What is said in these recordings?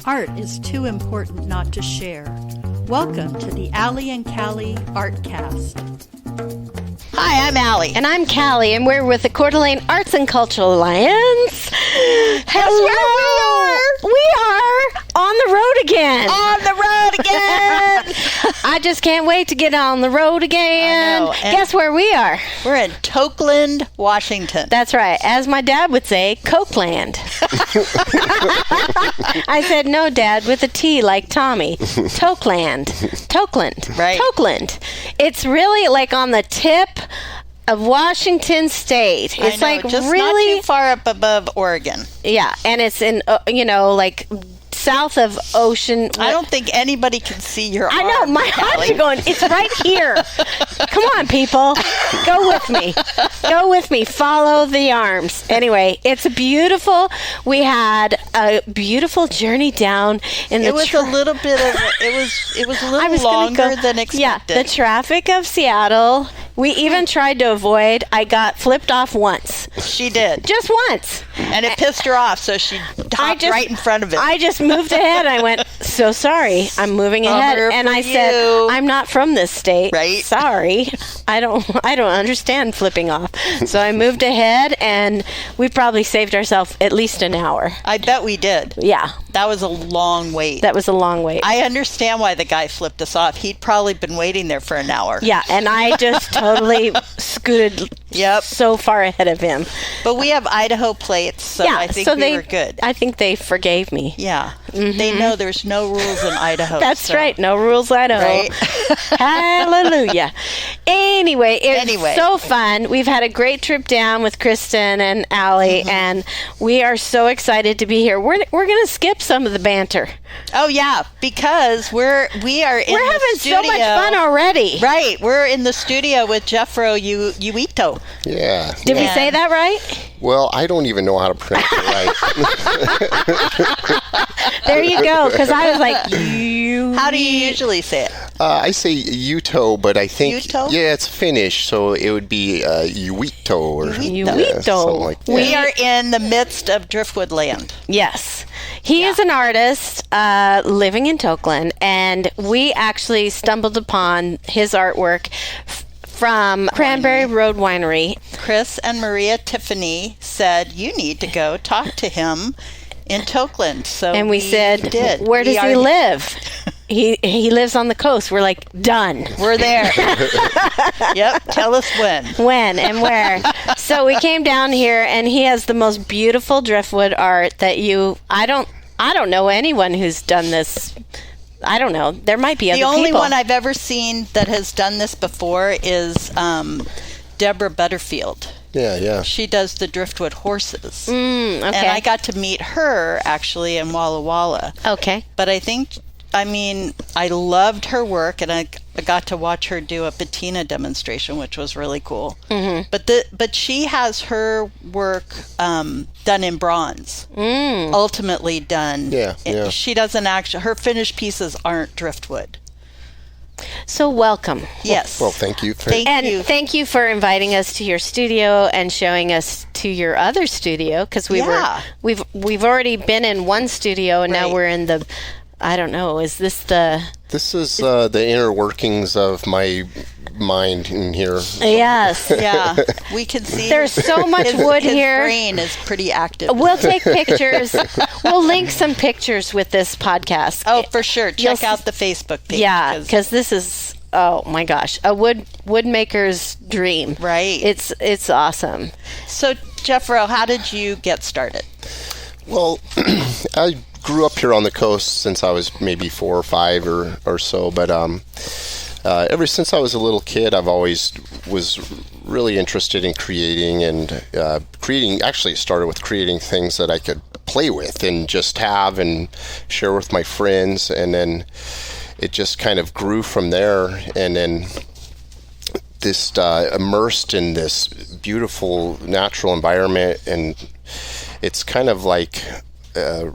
Art is too important not to share. Welcome to the Allie and Callie Artcast. Hi, I'm Allie. And I'm Callie, and we're with the Coeur d'Alene Arts and Cultural Alliance. Hello! We are on the road again. On the road again! I just can't wait to get on the road again. I know. Guess where we are? We're in Tokeland, Washington. That's right. As my dad would say, Cokeland. I said, no, Dad, with a T like Tommy. Tokeland. Tokeland. Right. Tokeland. It's really like on the tip of Washington State. It's I know, like just really not too far up above Oregon. Yeah, and it's in like south of Ocean. I don't think anybody can see your I arm, know, my Callie. arms are going, it's right here. Come on, people. Go with me. Go with me. Follow the arms. Anyway, it's beautiful. We had a beautiful journey down in the It was a little bit of it was a little longer than expected. Yeah, the traffic of Seattle. We even tried to avoid. I got flipped off once. She did. Just once. And it pissed her off, so she hopped right in front of it. I just moved ahead. I went, so sorry, I'm moving ahead. And I said, I'm not from this state. Right. Sorry. I don't understand flipping off. So I moved ahead, and we probably saved ourselves at least an hour. I bet we did. Yeah. That was a long wait. That was a long wait. I understand why the guy flipped us off. He'd probably been waiting there for an hour. Yeah, and I just totally scooted so far ahead of him. But we have Idaho plates, so Yeah, I think so we were good. I think they forgave me. Yeah. They know there's no rules in Idaho. That's right. No rules, Idaho. Right? Hallelujah. Anyway, it was Anyway. so fun. We've had a great trip down with Kristen and Allie, and we are so excited to be here. We're going to skip some of the banter. Oh, yeah, because we are in We're the having studio. so much fun already. Right. We're in the studio with Jeffro Uitto. Yeah. Did we say that right? Well, I don't even know how to pronounce it right. There you go, because I was like, you. How do you usually say it? I say Uitto, but I think Uitto? yeah, it's Finnish, so it would be Uitto or Uitto. something like that. We are in the midst of Driftwood land. Yes. He is an artist living in Tokeland, and we actually stumbled upon his artwork from Cranberry Road Winery. Chris and Maria Tiffany said, you need to go talk to him in Tokeland. So And we said, did. where does he live? He lives on the coast. We're like, done. We're there. Yep. Tell us when. When and where. So we came down here, and he has the most beautiful driftwood art that I don't know anyone who's done this. I don't know. There might be other people. The only one I've ever seen that has done this before is Deborah Butterfield. Yeah. She does the Driftwood horses. Okay. And I got to meet her, actually, in Walla Walla. Okay. But I loved her work, and I got to watch her do a patina demonstration, which was really cool. Mm-hmm. But she has her work done in bronze, ultimately done. Yeah. She doesn't actually. Her finished pieces aren't driftwood. So welcome. Yes. Well, thank you. Thank you for inviting us to your studio and showing us to your other studio, because we've already been in one studio, and now we're in the. I don't know. Is this the? This is the inner workings of my mind in here. Yes. Yeah. We can see. There's so much wood his here. brain is pretty active. We'll take pictures. We'll link some pictures with this podcast. Oh, for sure. Check out the Facebook page. Yeah, because this is. Oh my gosh, a woodmaker's dream. Right. It's awesome. So, Jeffro, how did you get started? Well, I grew up here on the coast since I was maybe 4 or 5 or so, but ever since I was a little kid, I've always was really interested in creating, and actually it started with creating things that I could play with and just have and share with my friends, and then it just kind of grew from there, and then this immersed in this beautiful natural environment, and it's kind of like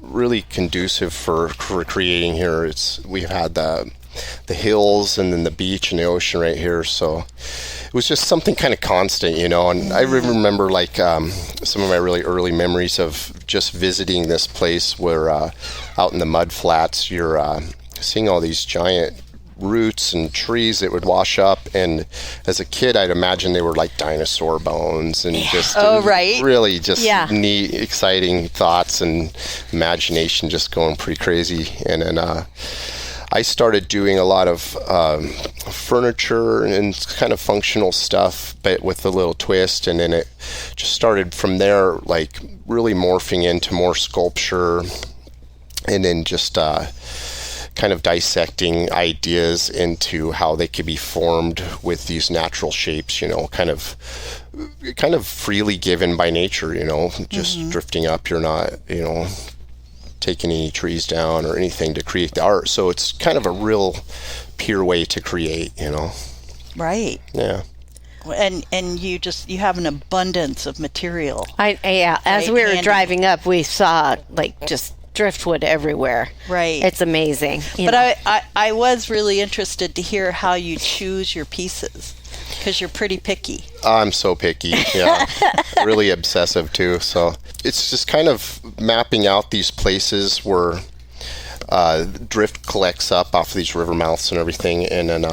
really conducive for creating here. We've had the hills and then the beach and the ocean right here, so it was just something kind of constant, you know. And I remember like some of my really early memories of just visiting this place where out in the mud flats, you're seeing all these giant roots and trees that would wash up, and as a kid I'd imagine they were like dinosaur bones, and just really just neat, exciting thoughts and imagination just going pretty crazy. And then I started doing a lot of furniture and kind of functional stuff, but with a little twist, and then it just started from there, like really morphing into more sculpture, and then just kind of dissecting ideas into how they could be formed with these natural shapes, you know, kind of freely given by nature, you know, just drifting up. You're not, you know, taking any trees down or anything to create the art. So it's kind of a real pure way to create, you know. Right. Yeah. And you have an abundance of material. As we were driving up, we saw like just driftwood everywhere. Right. It's amazing. But I was really interested to hear how you choose your pieces, because you're pretty picky. I'm so picky. Yeah. Really obsessive too. So it's just kind of mapping out these places where drift collects up off of these river mouths and everything, and then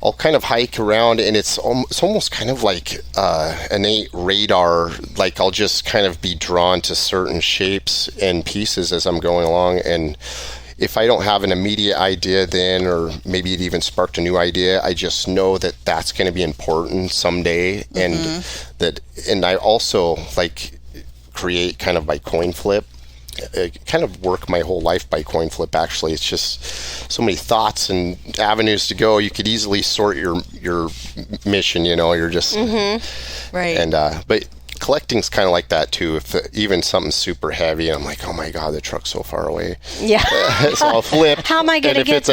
I'll kind of hike around, and it's almost kind of like innate radar. Like I'll just kind of be drawn to certain shapes and pieces as I'm going along, and if I don't have an immediate idea then, or maybe it even sparked a new idea, I just know that that's going to be important someday, and I also like create kind of by coin flip. I kind of work my whole life by coin flip, actually. It's just so many thoughts and avenues to go. You could easily sort your mission, you know. You're just right. And but collecting's kind of like that too. If even something's super heavy, I'm like, oh my god, the truck's so far away. Yeah. So I'll flip. How am I going to get this?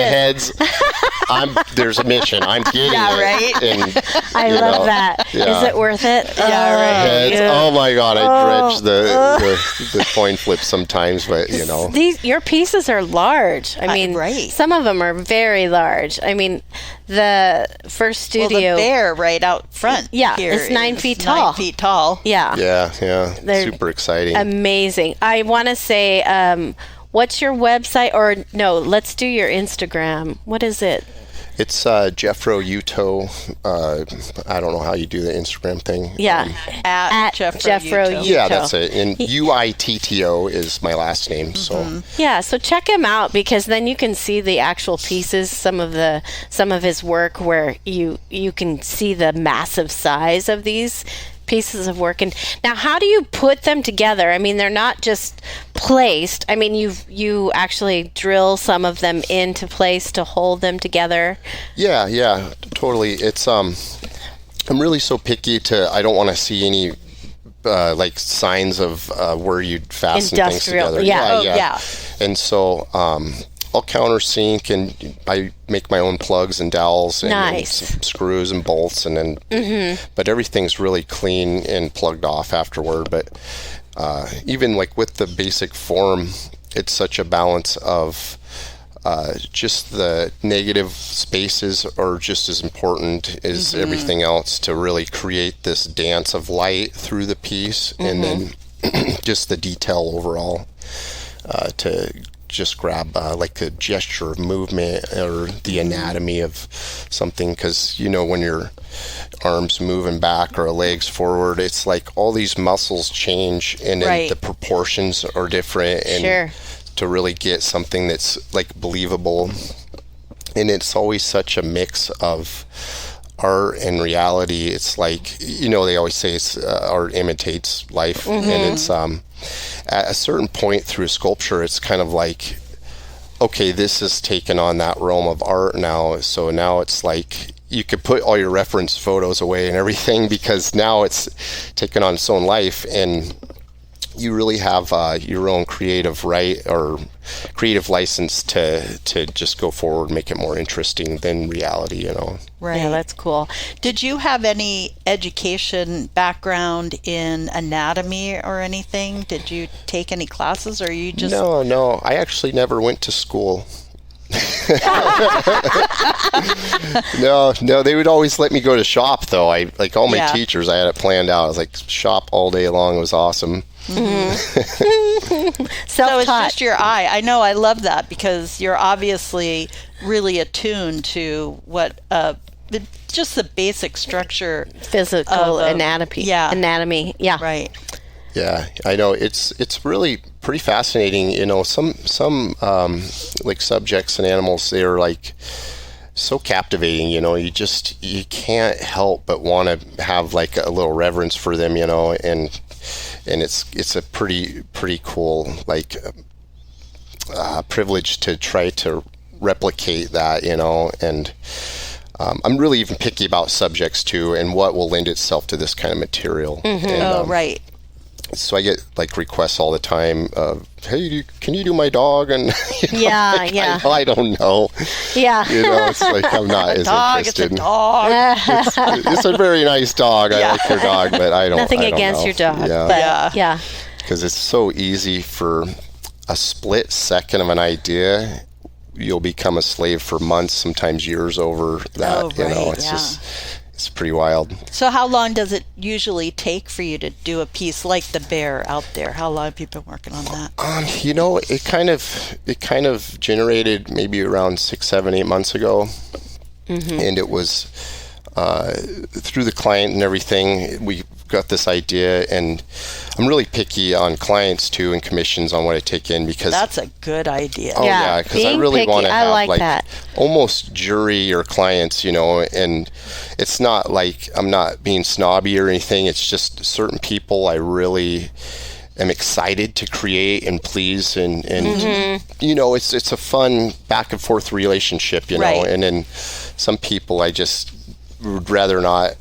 If it's a heads, there's a mission. I'm getting it. Right. And, I love that. Yeah. Is it worth it? Yeah, right. Heads. Yeah. Oh my god, I dredge the coin flip sometimes, but you know. Your pieces are large. I mean, right. Some of them are very large. I mean, the first studio. Well, the bear right out front. Yeah, here it's 9 is feet tall. 9 feet tall. Yeah. Yeah. They're super exciting. Amazing. I want to say, what's your website? Or no, let's do your Instagram. What is it? It's Jeffro Uitto. I don't know how you do the Instagram thing. Yeah, At Jeffro Uitto. Yeah, that's it. And Uitto is my last name. So yeah, so check him out, because then you can see the actual pieces, some of his work, where you can see the massive size of these pieces of work. And now, how do you put them together? I mean, they're not just placed. I mean, you actually drill some of them into place to hold them together. Yeah, totally. It's I'm really so picky I don't want to see any like signs of where you'd fasten things together. Yeah. And so I'll countersink, and I make my own plugs and dowels and some screws and bolts, and then but everything's really clean and plugged off afterward. But even like with the basic form, it's such a balance of just the negative spaces are just as important as everything else to really create this dance of light through the piece, and then just the detail overall to just grab like the gesture of movement or the anatomy of something, because you know, when your arms moving back or legs forward, it's like all these muscles change, and then the proportions are different, and to really get something that's like believable. And it's always such a mix of art and reality. It's like, you know, they always say it's art imitates life, and it's at a certain point through sculpture, it's kind of like, okay, this has taken on that realm of art now, so now it's like you could put all your reference photos away and everything, because now it's taken on its own life, and you really have your own creative right or creative license to just go forward, make it more interesting than reality, you know. Right. Yeah, that's cool. Did you have any education background in anatomy or anything? Did you take any classes, or you just... No, I actually never went to school. No, they would always let me go to shop though. I like all my Yeah. teachers, I had it planned out. I was like shop all day long. It was awesome. So it's Self-taught. just your eye. I know. I love that because you're obviously really attuned to what just the basic structure. Physical of, anatomy. yeah. Anatomy. Yeah. Right. Yeah, I know. It's really pretty fascinating. You know, some like subjects and animals, they're like so captivating. You know, you can't help but want to have like a little reverence for them. You know, and it's a pretty cool like privilege to try to replicate that. You know, and I'm really even picky about subjects too, and what will lend itself to this kind of material. And, Right. so I get like requests all the time of, hey, can you do my dog? And you know, Yeah, like, yeah. I don't know. Yeah. You know, it's like I'm not as Dog. It's interested. a dog. It's a very nice dog. I like your dog, but I don't. Nothing I don't against know. your dog. Yeah, But yeah. because it's so easy for a split second of an idea. You'll become a slave for months, sometimes years over that. Oh, You know, right, it's yeah. just. It's pretty wild. So how long does it usually take for you to do a piece like the bear out there? How long have you been working on that? You know, it kind of generated maybe around 6, 7, 8 months ago, and it was through the client and everything. We got this idea, and I'm really picky on clients too and commissions on what I take in because That's a good idea. oh Yeah, yeah, because I being really picky, want to I have like like that. almost jury or clients, you know, and it's not like I'm not being snobby or anything. It's just certain people I really am excited to create and please, and you know, it's a fun back and forth relationship, you know, Right. and then some people I just would rather not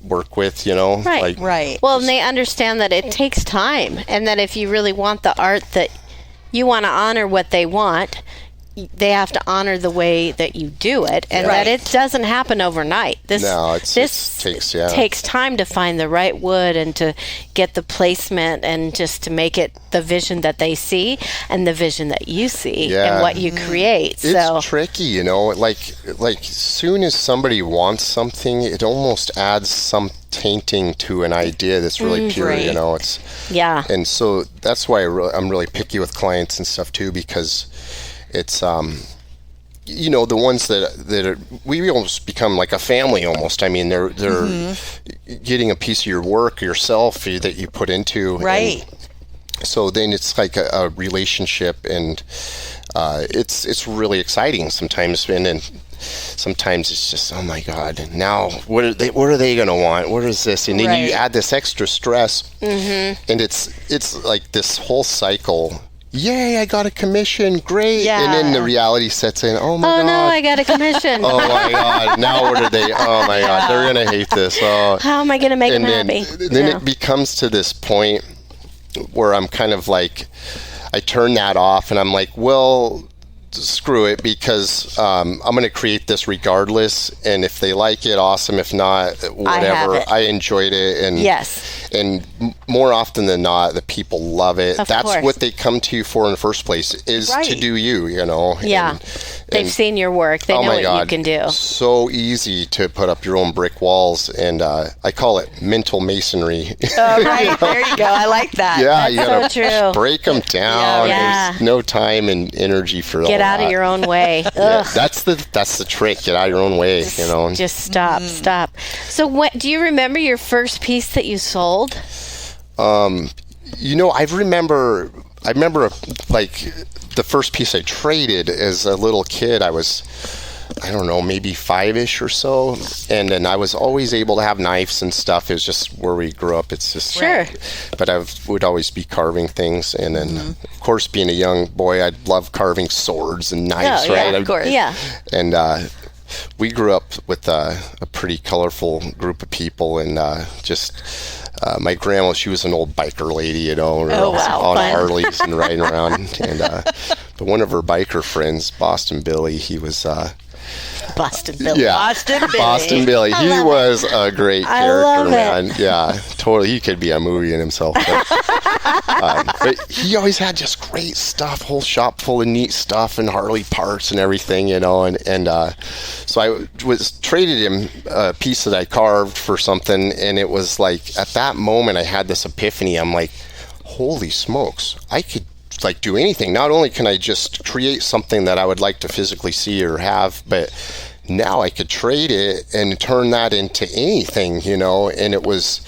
work with, you know. Right. Like, Right. Well, and they understand that it takes time, and that if you really want the art that you want to honor what they want, they have to honor the way that you do it, and Right. that it doesn't happen overnight. No, it this takes time to find the right wood and to get the placement and just to make it the vision that they see and the vision that you see Yeah. and what you create. It's So tricky, you know. Like soon as somebody wants something, it almost adds some tainting to an idea that's really pure, you Right. know. It's yeah, and so that's why I'm really picky with clients and stuff too, because it's you know, the ones that are, we almost become like a family almost. I mean, they're getting a piece of your work yourself that you put into, and Right. so then it's like a relationship, and it's really exciting sometimes, and then sometimes it's just, oh my God, now what are they going to want? What is this? And then you Right. add this extra stress, and it's like this whole cycle. Yay, I got a commission, great. Yeah. And then the reality sets in, oh my oh God. no, I got a commission. Oh my God, now what are they? Oh my God, they're going to hate this. Oh. How am I going to make them And happy? then Yeah. it becomes to this point where I'm kind of like, I turn that off and I'm like, well, screw it, because I'm going to create this regardless, and if they like it, awesome. If not, whatever. it. I enjoyed it, and Yes. and more often than not, the people love it. Of That's course. what they come to you for in the first place, is to Right. do you know. Yeah. They've seen your work. They oh know my what God, you can do. so easy to put up your own brick walls, and I call it mental masonry. Oh, right. There you go. I like that. Yeah, you gotta so true. break them down. Yeah. There's no time and energy for all Get out that. of your own way. Yeah, Ugh. that's the trick. Get out of your own way. You know. Just stop. So, what do you remember your first piece that you sold? You know, I remember like the first piece I traded as a little kid. I was, I don't know, maybe 5-ish or so, and then I was always able to have knives and stuff. It was just where we grew up. It's just Sure. But I would always be carving things, and then of course, being a young boy, I'd love carving swords and knives. Oh, yeah, right? of course. Yeah. And we grew up with a pretty colorful group of people, and my grandma, she was an old biker lady, you know, Oh, wow. on Fun. Harleys and riding around. And but one of her biker friends, Boston Billy, he was Boston Billy. Yeah, Boston Billy. He was a great character, man. Yeah, totally. He could be a movie in himself. But he always had just great stuff, whole shop full of neat stuff and Harley parts and everything, you know. And so I traded him a piece that I carved for something, and it was like at that moment I had this epiphany. I'm like, holy smokes, I could like do anything. Not only can I just create something that I would like to physically see or have, but now I could trade it and turn that into anything, you know. And it was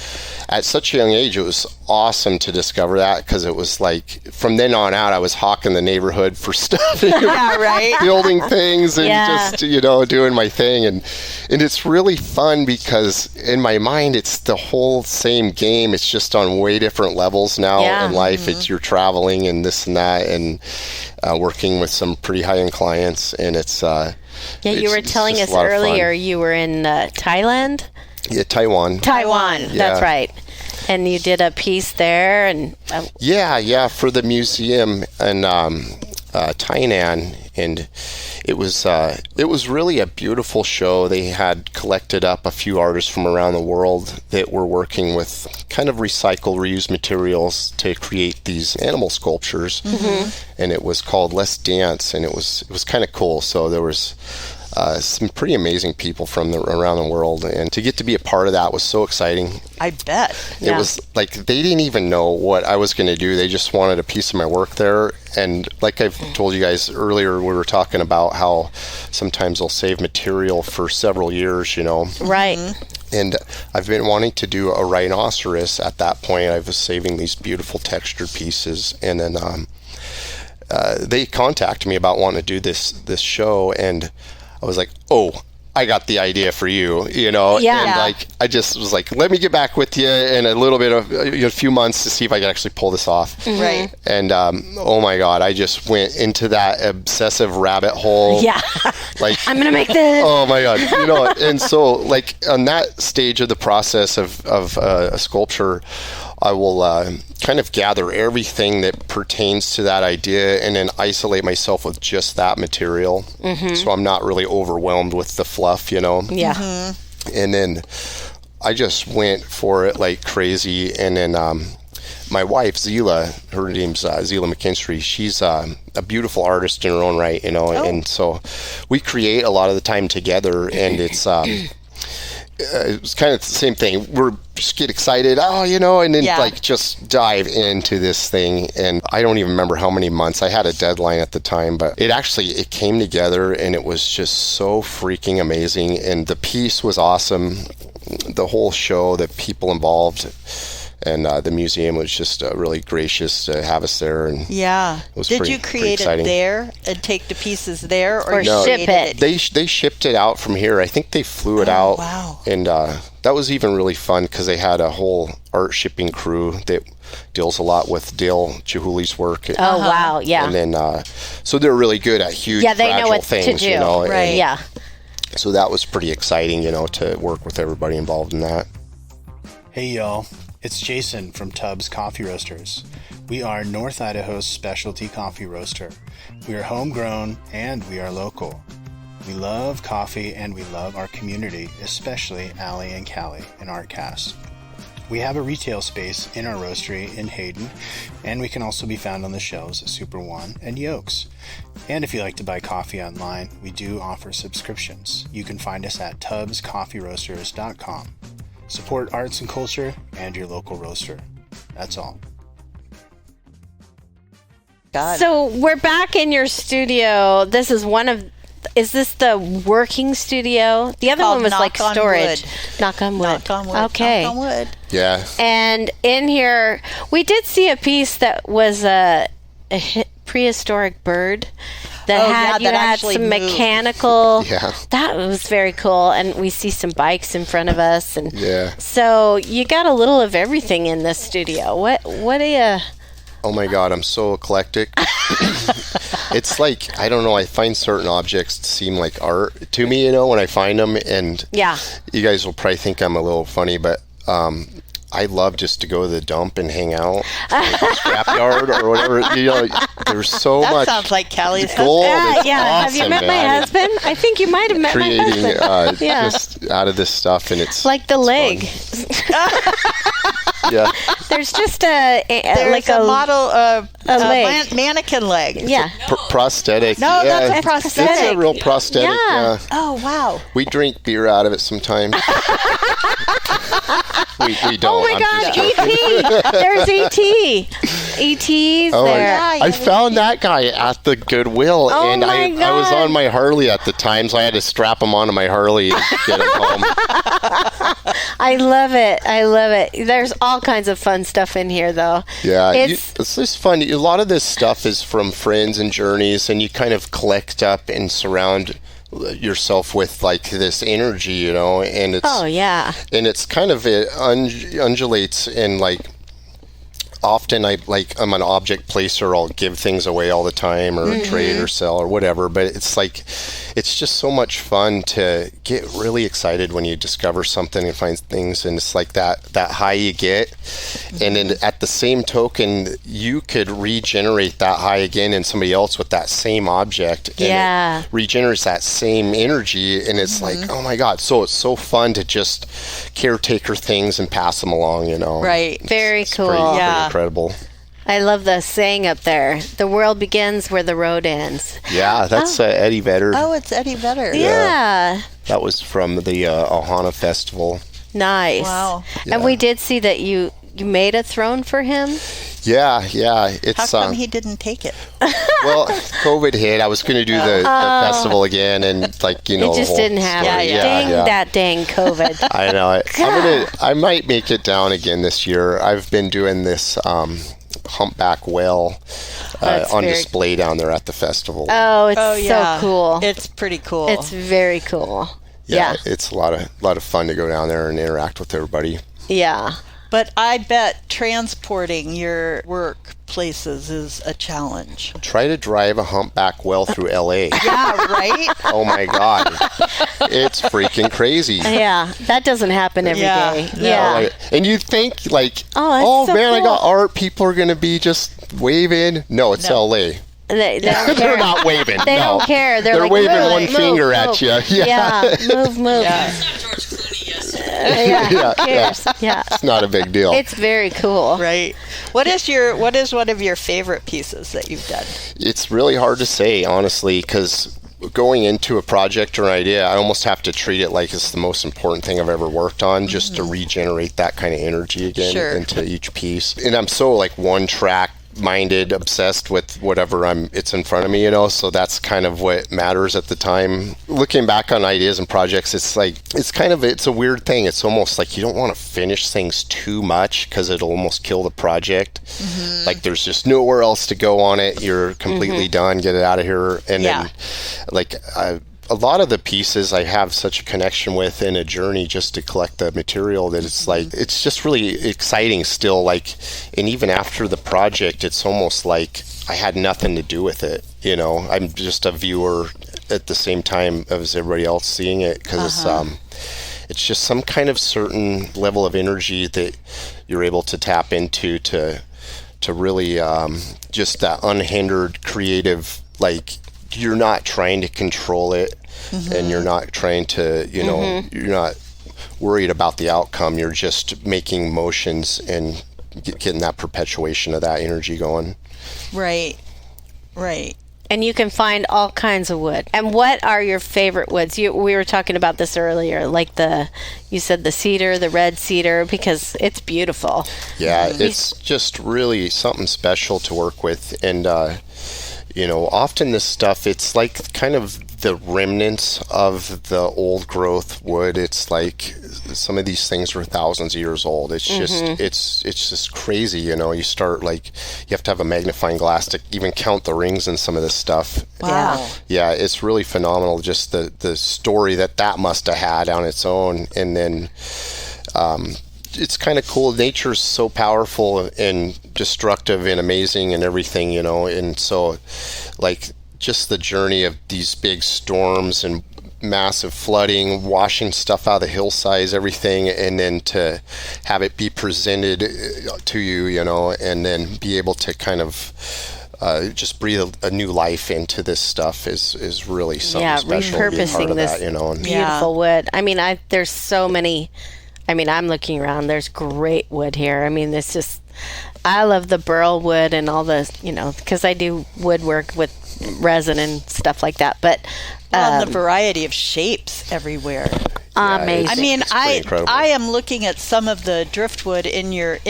at such a young age, it was awesome to discover that, because it was like from then on out I was hawking the neighborhood for stuff. Yeah, right. Building things and just, you know, doing my thing. And it's really fun because in my mind it's the whole same game. It's just on way different levels now in life. It's you're traveling and this and that, and working with some pretty high-end clients, and it's you were telling us earlier you were in Thailand? Yeah, Taiwan. That's right. And you did a piece there, and for the museum in Tainan, and it was really a beautiful show. They had collected up a few artists from around the world that were working with kind of recycled, reused materials to create these animal sculptures, and it was called Let's Dance, and it was kind of cool. So there was some pretty amazing people from around the world, and to get to be a part of that was so exciting. I bet. It was like they didn't even know what I was going to do. They just wanted a piece of my work there. And like I've told you guys earlier, we were talking about how sometimes they'll save material for several years, you know. Right. And I've been wanting to do a rhinoceros at that point. I was saving these beautiful textured pieces, and then they contacted me about wanting to do this show, and I was like, oh, I got the idea for you, you know? And like, I just was like, let me get back with you in a little bit of a few months to see if I can actually pull this off. Right. And oh my God, I just went into that obsessive rabbit hole. Yeah. Like, I'm going to make this. Oh my God. You know, and so like on that stage of the process of a sculpture, I will kind of gather everything that pertains to that idea and then isolate myself with just that material. So I'm not really overwhelmed with the fluff, you know? Yeah. And then I just went for it like crazy. And then my wife, Zila, her name's Zila McKinstry, she's a beautiful artist in her own right, you know? And so we create a lot of the time together, and it's kind of the same thing. We're just get excited, you know, and then like just dive into this thing. And I don't even remember how many months. I had a deadline at the time, but it came together, and it was just so freaking amazing. And the piece was awesome. The whole show, the people involved, and the museum was just really gracious to have us there. And it was Did you create it there and take the pieces there, or ship it? They shipped it out from here. I think they flew it out. Wow. And that was even really fun because they had a whole art shipping crew that deals a lot with Dale Chihuli's work. Oh, wow, yeah. And then, so they're really good at huge, they know what things, to do. You know? Right. And so that was pretty exciting, you know, to work with everybody involved in that. Hey, y'all. It's Jason from Tubbs Coffee Roasters. We are North Idaho's specialty coffee roaster. We are homegrown and we are local. We love coffee and we love our community, especially Allie and Callie in ArtCast. We have a retail space in our roastery in Hayden, and we can also be found on the shelves at Super One and Yokes. And if you like to buy coffee online, we do offer subscriptions. You can find us at tubbscoffeeroasters.com. Support arts and culture and your local roaster. That's all. So we're back in your studio. This is is this the working studio? The other one was like storage. Knock on wood. Knock on wood. Okay. Knock on wood. Yeah. And in here, we did see a piece that was a prehistoric bird that had some moved. mechanical. Yeah. That was very cool. And we see some bikes in front of us. And yeah. So you got a little of everything in this studio. What do you... Oh my God, I'm so eclectic. It's like, I don't know, I find certain objects seem like art to me, you know, when I find them. And you guys will probably think I'm a little funny, but I love just to go to the dump and hang out, scrapyard or whatever. There's so much. That sounds like Callie's gold. It's Have awesome, you met my man. husband? I think you might have met my Creating husband. just out of this stuff, and it's Like the it's leg. fun. Yeah. There's just There's like a model leg. mannequin leg. Yeah. Prosthetic. No, yeah, that's a prosthetic. It's a real prosthetic. Yeah. Yeah. Oh wow. We drink beer out of it sometimes. we don't. Oh my I'm God, just joking. E.T. There's E.T. E.T.'s Oh, there. I found that guy at the Goodwill, Oh and my I was God. on my Harley at the time, so I had to strap him onto my Harley and get him home. I love it. I love it. There's all kinds of fun stuff in here, though. Yeah, It's it's just fun. A lot of this stuff is from friends and journeys, and you kind of collect up and surround yourself with like this energy, and it's oh yeah. and it's kind of it undulates, and like often I'm an object placer. I'll give things away all the time, or trade or sell or whatever. But it's like it's just so much fun to get really excited when you discover something and find things, and it's like that high you get, and then at the same token, you could regenerate that high again in somebody else with that same object, and Yeah. it regenerates that same energy, and it's like, oh my God! So it's so fun to just caretaker things and pass them along, Right. Very cool. Pretty Yeah. incredible. I love the saying up there. The world begins where the road ends. Yeah, that's Eddie Vedder. Oh, it's Eddie Vedder. Yeah. That was from the Ohana Festival. Nice. Wow. And we did see that you made a throne for him. Yeah. How It's come he didn't take it? well, COVID hit. I was going to do the festival again, and It just whole didn't happen. story. Dang that dang COVID. I know. I might make it down again this year. I've been doing this humpback whale That's on very- display down there at the festival. Oh, it's Oh yeah. so cool. It's pretty cool. It's very cool. Yeah. It's a lot of fun to go down there and interact with everybody. Yeah. But I bet transporting your work places is a challenge. Try to drive a humpback whale through LA. Yeah, right? Oh my God. It's freaking crazy. Yeah. That doesn't happen every Yeah. day. No. Yeah. Like, and you think like, Oh, that's so man, I cool. got art. People are going to be just waving. No, it's LA. They don't They're care. not waving. They no. don't care. They're like, waving move, one move, finger move. at you. Yeah. Move. Yeah. Yeah. Who Yeah, cares? Yeah. It's not a big deal. It's very cool. Right. What is one of your favorite pieces that you've done? It's really hard to say, honestly, because going into a project or an idea, I almost have to treat it like it's the most important thing I've ever worked on, just to regenerate that kind of energy again Sure. into each piece. And I'm so like one track minded, obsessed with whatever it's in front of me, so that's kind of what matters at the time. Looking back on ideas and projects, it's like it's a weird thing. It's almost like you don't want to finish things too much because it'll almost kill the project. Like there's just nowhere else to go on it. You're completely done, get it out of here. And Yeah. then like a lot of the pieces I have such a connection with in a journey just to collect the material that it's like it's just really exciting still, like, and even after the project it's almost like I had nothing to do with it, I'm just a viewer at the same time as everybody else seeing it, because it's just some kind of certain level of energy that you're able to tap into to really just that unhindered creative, like you're not trying to control it, and you're not trying to, you're not worried about the outcome. You're just making motions and getting that perpetuation of that energy going. Right. Right. And you can find all kinds of wood. And what are your favorite woods? We were talking about this earlier, like you said the cedar, the red cedar, because it's beautiful. Yeah, it's just really something special to work with. And, often this stuff, it's like kind of the remnants of the old growth wood. It's like some of these things are thousands of years old. It's just it's just crazy, you start like you have to have a magnifying glass to even count the rings in some of this stuff. Wow. Yeah, it's really phenomenal, just the story that must have had on its own. And then it's kind of cool. Nature's so powerful and destructive and amazing and everything, and so like just the journey of these big storms and massive flooding, washing stuff out of the hillsides, everything, and then to have it be presented to you, you know, and then be able to kind of just breathe a new life into this stuff is really something special. Yeah, repurposing this that, you know, and beautiful wood. I mean, there's so many. I mean, I'm looking around. There's great wood here. I mean, it's just. I love the burl wood and all the, you know, because I do woodwork with resin and stuff like that. But the variety of shapes everywhere. Amazing. I mean, incredible. I am looking at some of the driftwood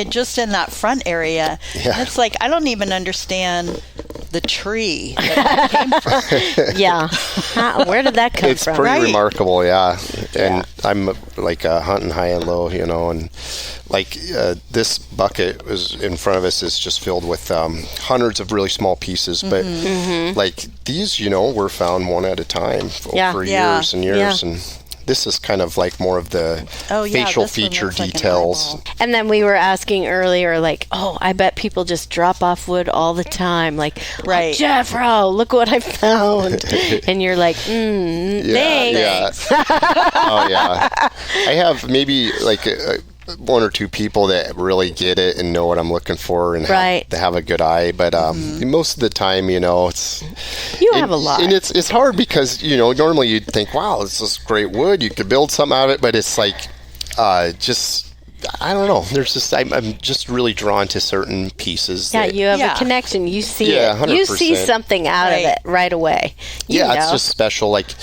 just in that front area. Yeah. And it's like I don't even understand the tree that it came from. Yeah. Where did that come it's from? pretty remarkable, yeah. And I'm like hunting high and low, you know, and like this bucket was in front of us is just filled with hundreds of really small pieces, but like these, you know, were found one at a time for years and years, and this is kind of like more of the facial feature details. And then we were asking earlier, like, I bet people just drop off wood all the time. Like, right. Jeffro, look what I found. And you're like, thanks. Yeah. Oh, yeah. I have maybe like one or two people that really get it and know what I'm looking for and have a good eye, but most of the time, you know, you have a lot, and it's hard because, you know, normally you'd think, wow, this is great wood, you could build something out of it, but it's like just I don't know, there's just I'm just really drawn to certain pieces. You have a connection, you see it 100%. You see something out of it right away. You know. It's just special, like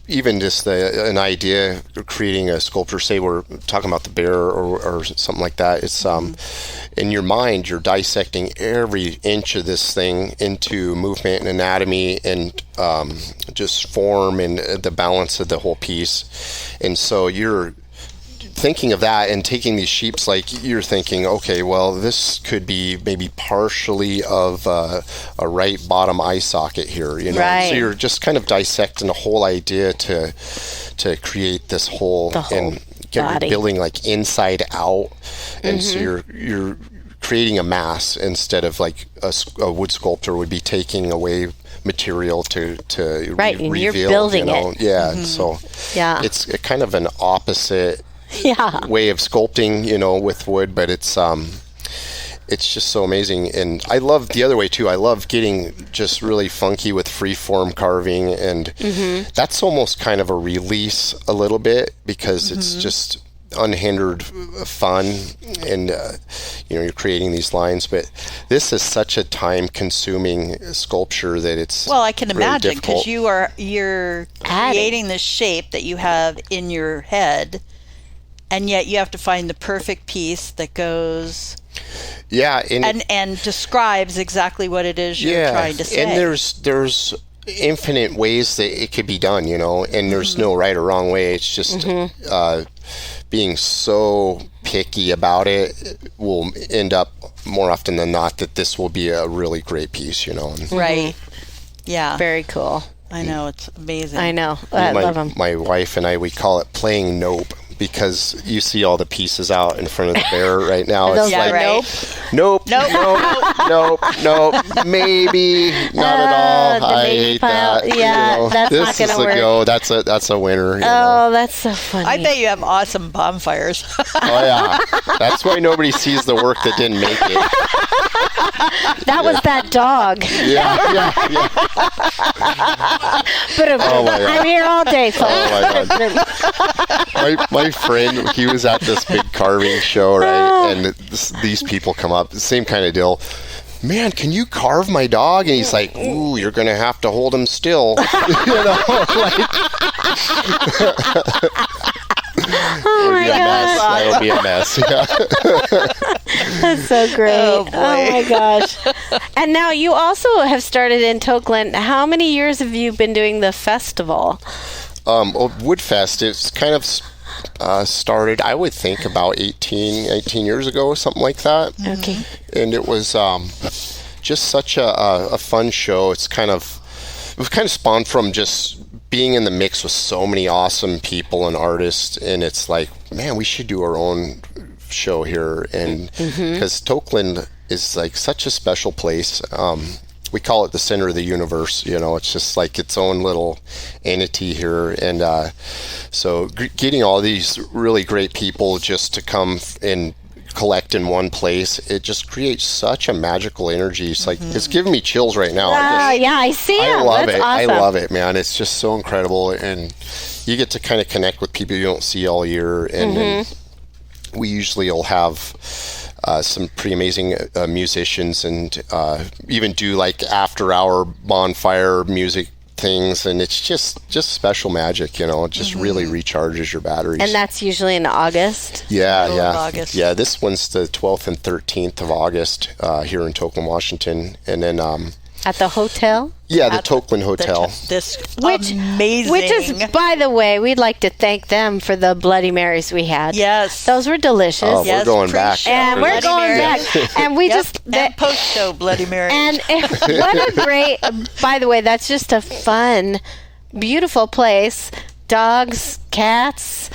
even just an idea of creating a sculpture, say we're talking about the bear or something like that, it's in your mind you're dissecting every inch of this thing into movement and anatomy and just form and the balance of the whole piece. And so you're thinking of that and taking these shapes, like you're thinking, okay, well, this could be maybe partially of a right bottom eye socket here, you know. Right. So you're just kind of dissecting the whole idea to create this whole and building like inside out, and so you're creating a mass instead of like a wood sculptor would be taking away material to and reveal, you're building it. Yeah, so it's a kind of an opposite way of sculpting, you know, with wood, but it's just so amazing. And I love the other way too. I love getting just really funky with freeform carving, and that's almost kind of a release a little bit because it's just unhindered fun, and you know, you're creating these lines. But this is such a time-consuming sculpture that it's I can really imagine, difficult. because you're creating the shape that you have in your head. And yet you have to find the perfect piece that goes and describes exactly what it is you're trying to say. And there's infinite ways that it could be done, you know, and there's no right or wrong way. It's just being so picky about it will end up more often than not that this will be a really great piece, you know. Right. Yeah. Very cool. I know, it's amazing. I know. I love them. My wife and I, we call it playing Nope, because you see all the pieces out in front of the bear right now. It's like, nope, maybe not at all. I hate that. Yeah, you know, that's this not going to work. Go. That's a winner. You know. know. That's so funny. I bet you have awesome bonfires. Oh yeah, that's why nobody sees the work that didn't make it. That was that dog. Yeah. But I'm here all day, folks. Oh my God. My friend, he was at this big carving show, right? And these people come up, same kind of deal. Man, can you carve my dog? And he's like, ooh, you're going to have to hold him still. You know, like... Oh my gosh. That would be a mess. Yeah. That's so great. Oh, boy. Oh my gosh. And now you also have started in Tokeland. How many years have you been doing the festival? Woodfest, it's kind of started, I would think, about 18 years ago, something like that. Okay. And it was just such a fun show. It was kind of spawned from just being in the mix with so many awesome people and artists, and it's like, man, we should do our own show here. And because Tokeland is like such a special place, we call it the center of the universe. It's just like its own little entity here. And so getting all these really great people just to come and collect in one place, it just creates such a magical energy. It's like it's giving me chills right now. I see it. I love That's it. awesome. I love it, man. It's just so incredible, and you get to kind of connect with people you don't see all year. And we usually will have some pretty amazing musicians, and even do like after-hour bonfire music things, and it's just special magic. It just really recharges your batteries. And that's usually in August. Middle of August. Yeah. This one's the 12th and 13th of August here in Tocquin, Washington, and then At the hotel? the Tocquin Hotel. Amazing. Which is, by the way, we'd like to thank them for the Bloody Marys we had. Yes. Those were delicious. Oh, Yes, we're going back. pre-show. And we're Bloody going Mary. back. And we just... and post-show Bloody Mary. And what a great... By the way, that's just a fun, beautiful place. Dogs, cats,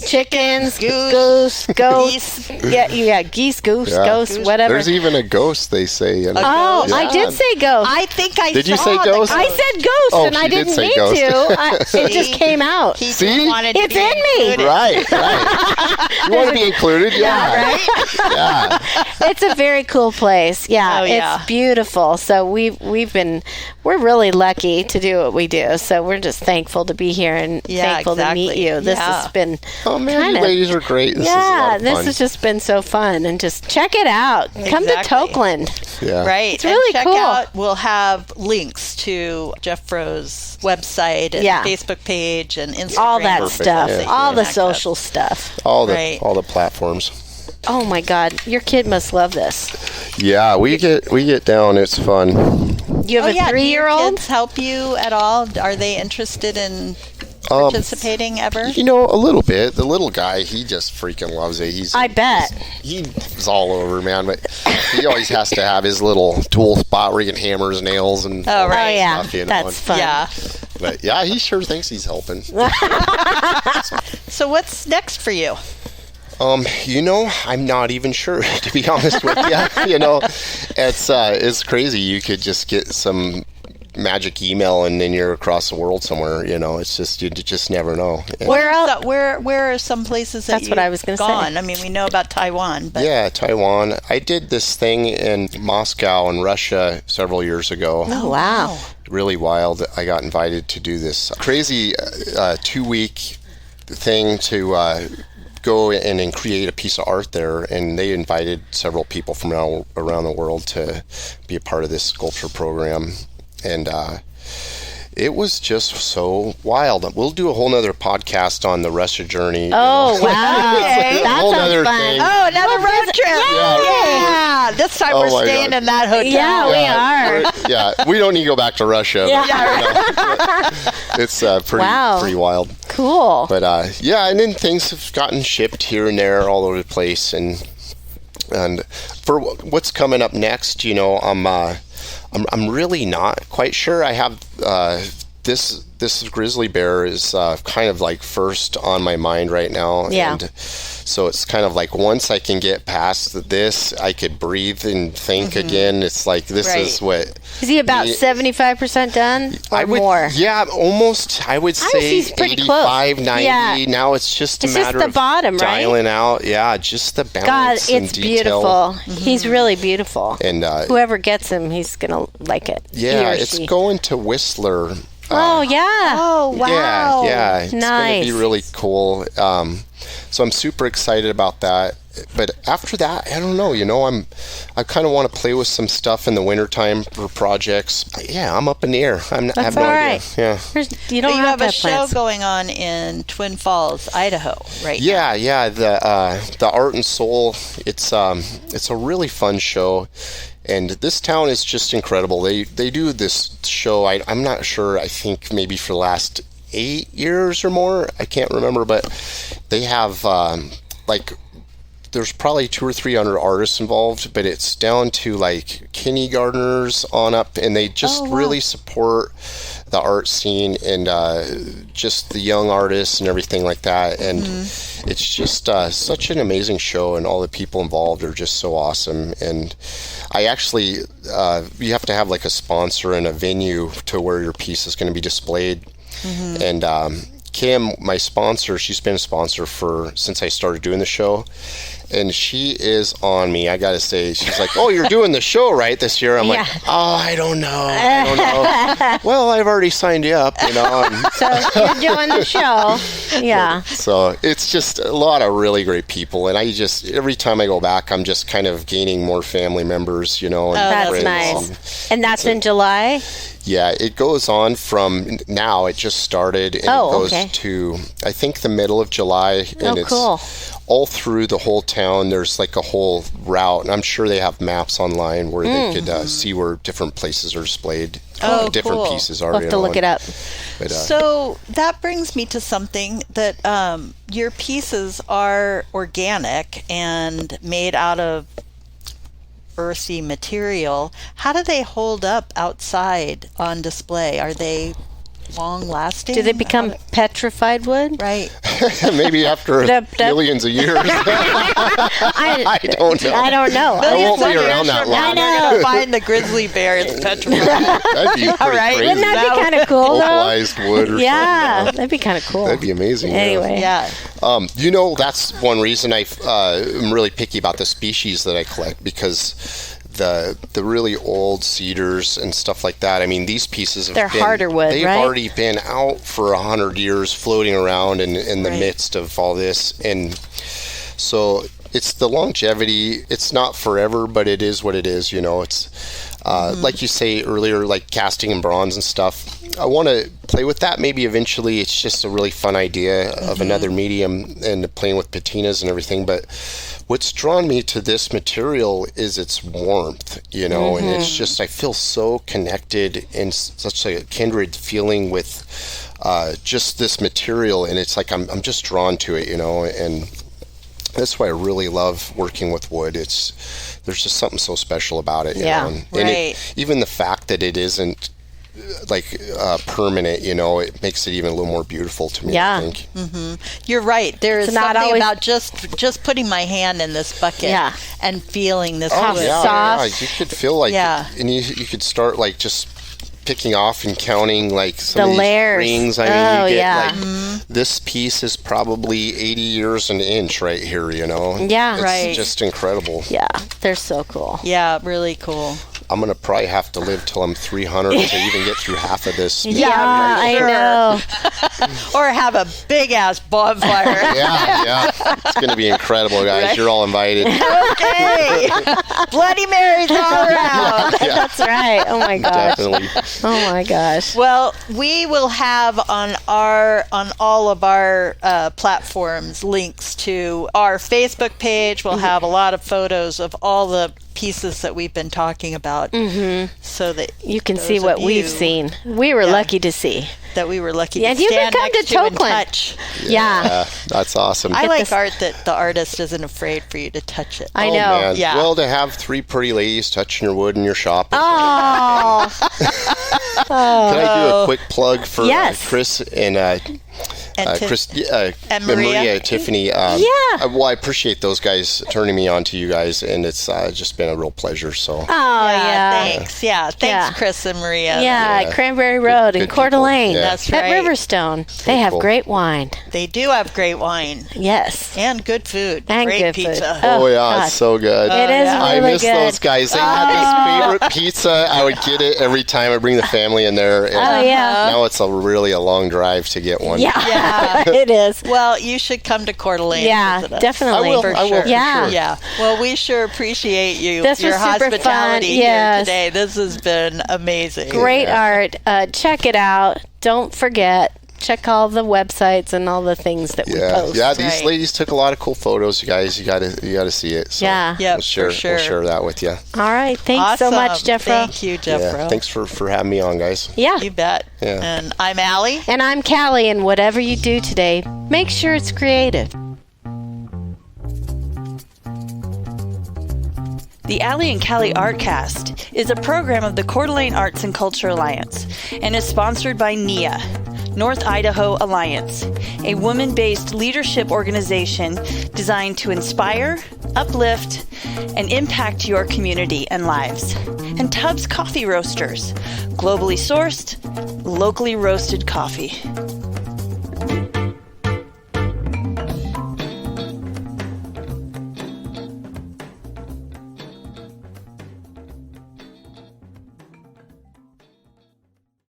chickens, goose, goats. Yeah, geese, goose, Yeah. ghosts, whatever. There's even a ghost, they say. Oh, Yeah. I did say ghost. I think I Did you saw say the ghost? I said ghost, Oh, and I she did didn't say mean ghost. to. It just came out. He just See? wanted to It's be in me. included. Right. You want to be included? Yeah. Yeah. It's a very cool place. Yeah, Oh, yeah. it's beautiful. So we're really lucky to do what we do. So we're just thankful to be here and Yeah, thankful to meet exactly. you. This Yeah. has been Oh, man, kind you of... ladies are great. This is a Yeah, lot of this fun. has just been so fun, and just check it out. Come to Exactly. Tokeland. Yeah. Right. It's really and check cool. out, we'll have links to Jeffro's website and Yeah. Facebook page and Instagram. All that Perfect. stuff, Yeah. all the Connect social stuff. All the Right. platforms. Oh my God, your kid must love this. Yeah, we get down. It's fun. You have a Do your 3-year-old? kids help you at all? Are they interested in participating ever? A little bit. The little guy, he just freaking loves it. I bet. He's all over, man. But he always has to have his little tool spot where he can hammer his nails and Oh, right. Oh yeah, stuff, that's fun. Yeah. But yeah, he sure thinks he's helping. So what's next for you? I'm not even sure, to be honest with you. It's crazy. You could just get some magic email and then you're across the world somewhere. It's just, you just never know. And Where else? Where are some places that That's what I was gonna say. gone? I mean, we know about Taiwan, but yeah, Taiwan. I did this thing in Moscow in Russia several years ago. Oh wow. Really wild. I got invited to do this crazy 2-week thing to go in and create a piece of art there, and they invited several people from around the world to be a part of this sculpture program, and it was just so wild. We'll do a whole nother podcast on the Russia journey. Oh wow. Okay. A That whole sounds nother fun. thing. Oh, another Well, road trip! Yeah. This time Oh we're my staying God. in that hotel. Yeah, we are. Yeah, we don't need to go back to Russia. but, it's pretty wild. Cool. But and then things have gotten shipped here and there all over the place, and for what's coming up next, I'm really not quite sure. I have this grizzly bear is kind of like first on my mind right now. Yeah. And so it's kind of like once I can get past this, I could breathe and think again. It's like this Right. is what. Is he about 75% done or I would, more? Yeah, almost. I would say he's pretty close. 85, 90. Yeah. Now it's just a It's just matter the of bottom, right? dialing out. Yeah, just the God, balance and it's detail. beautiful. He's really beautiful. And Whoever gets him, he's gonna like it. yeah, He or it's she. going to Whistler. Oh yeah. Oh wow! Yeah, it's going Nice. to be really cool. So I'm super excited about that. But after that, I don't know. I kind of want to play with some stuff in the wintertime for projects. Yeah, I'm up in the air. I have That's no all idea. right. Yeah. You don't But you have have to a have show plans. going on in Twin Falls, Idaho, right? Yeah. The Art and Soul. It's a really fun show. And this town is just incredible. They do this show. I'm not sure. I think maybe for the last 8 years or more. I can't remember, but they have there's probably 200 or 300 artists involved, but it's down to like kindergartners on up, and they just really support the art scene and just the young artists and everything like that. And it's just such an amazing show, and all the people involved are just so awesome. And I actually, you have to have like a sponsor and a venue to where your piece is going to be displayed. And Kim, my sponsor, she's been a sponsor since I started doing the show. And she is on me, I gotta say. She's like, "Oh, you're doing the show, right, this year?" I'm like, "Oh, I don't know. Well, I've already signed you up, you know." So you're doing the show. Yeah. So it's just a lot of really great people. And I just, every time I go back, I'm just kind of gaining more family members, you know. And That's friends. nice. And that's in July? Yeah, it goes on from now. It just started, and it goes to, I think, the middle of July. And it's cool. all through the whole town. There's like a whole route, and I'm sure they have maps online where they could see where different places are displayed. Different pieces are. We'll have to look it up. But, so that brings me to something that your pieces are organic and made out of earthy material. How do they hold up outside on display? Are they long lasting? Do they become petrified wood? Right. Maybe after millions of years. I don't know. I don't know. I won't be around that long. We're going to find the grizzly bear. It's petrified. That'd be pretty crazy. Wouldn't that be kind of cool, though? Localized wood or something. That'd be kind of cool. That'd be amazing. Anyway. Yeah. You know, that's one reason I'm really picky about the species that I collect, because the really old cedars and stuff like that, I mean, these pieces have They're harder wood, they've right? already been out for 100 years floating around in the midst of all this. And so it's the longevity. It's not forever, but it is what it is, you know. It's like you say earlier, like casting in bronze and stuff. I want to play with that maybe eventually. It's just a really fun idea of another medium and playing with patinas and everything. But what's drawn me to this material is its warmth, you know, and it's just, I feel so connected and such a kindred feeling with just this material. And it's like I'm just drawn to it, you know, and that's why I really love working with wood. There's just something so special about it, you know? And even the fact that it isn't like permanent, you know, it makes it even a little more beautiful to me, I think. You're right. There is not something always about just putting my hand in this bucket and feeling this wood. soft. You could feel like and you could start like just picking off and counting like some of these layers. rings. I mean, you get like this piece is probably 80 years an inch right here, you know. It's just incredible. Yeah, they're so cool. Yeah, really cool. I'm gonna probably have to live till I'm 300 to even get through half of this. I know. Or have a big ass bonfire. Yeah. It's gonna be incredible, guys. You're all invited. Okay. Bloody Marys all around. That's right. Oh my gosh. Definitely. Oh my gosh. Well, we will have on all of our platforms links to our Facebook page. We'll have a lot of photos of all the pieces that we've been talking about, so that you can see what we've seen. We were lucky to see. That we were lucky to stand you can come next to to and Tokeland. touch. Yeah, that's awesome. I like art that the artist isn't afraid for you to touch it. I know. Man. Yeah. Well, to have three pretty ladies touching your wood in your shop. Oh. Can I do a quick plug for Chris and Maria, Tiffany? Well, I appreciate those guys turning me on to you guys, and it's just been a real pleasure. So. Thanks. Thanks, Chris and Maria. Yeah, Cranberry Road in Coeur d'Alene. That's at right. Riverstone. They have great wine. They do have great wine. Yes. And good food. And great good pizza. Food. Oh, yeah, it's so good. It is really I miss good. those guys. They had this favorite pizza. I would get it every time I bring the family in there. And now it's really a long drive to get one. Yeah. It is. Well, you should come to Coeur d'Alene. Yeah, definitely. I will. For I will sure. for Yeah. Well, we sure appreciate you. This your was super hospitality fun. here today. This has been amazing. Great art. Check it out. Don't forget. Check all the websites and all the things that we post. Yeah, these ladies took a lot of cool photos, you guys. You gotta see it. So we'll share that with you. All right. Thanks so much, Jeffro. Thank you, Jeffro. Yeah, thanks for having me on, guys. Yeah. You bet. Yeah. And I'm Allie. And I'm Callie, and whatever you do today, make sure it's creative. The Allie and Callie Artcast is a program of the Coeur d'Alene Arts and Culture Alliance and is sponsored by NIA, North Idaho Alliance, a woman-based leadership organization designed to inspire, uplift, and impact your community and lives. And Tubbs Coffee Roasters, globally sourced, locally roasted coffee.